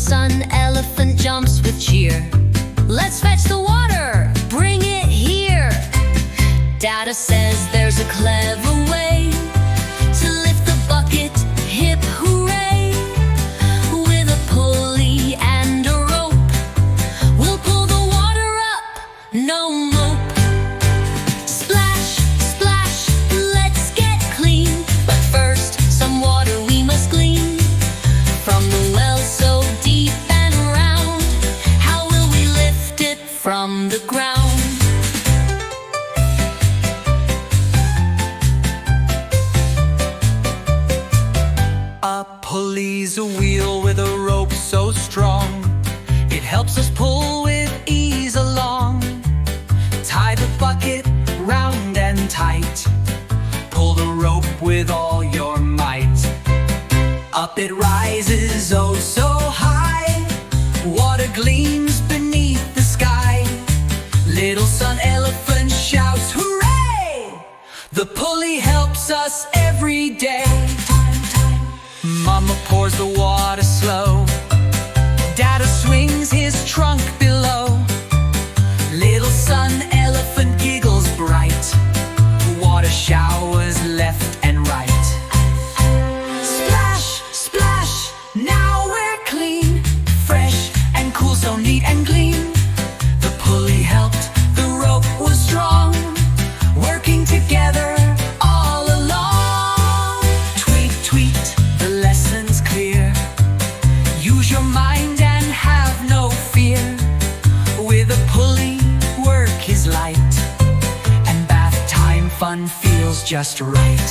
son elephant jumps with cheer. Let's fetch the water, bring it here. Dada says there's a clever way to lift the bucket, hip hooray. With a pulley and a rope, we'll pull the water up, no mope. Splash, splash, let's get clean. But first, some water we must glean from the well so deep and round. How will we lift it from the ground? A pulley's a wheel with a rope so strong, it helps us pull with ease along. Tie the bucket round and tight, pull the rope with all your might. Up it rises oh so high, water gleams beneath the sky. Little son elephant shouts hooray, the pulley helps us every day. Mama pours the water slow, Dada swings his trunk below. Little son elephant giggles bright, water showers left and right. Splash, splash, now we're clean, fresh and cool, so neat and clean. The pulley helped, the rope was strong, working together all along. Tweet, tweet, the lesson's clear. Use your mind and have no fear. With a pulley, work is light, and bath time fun feels just right.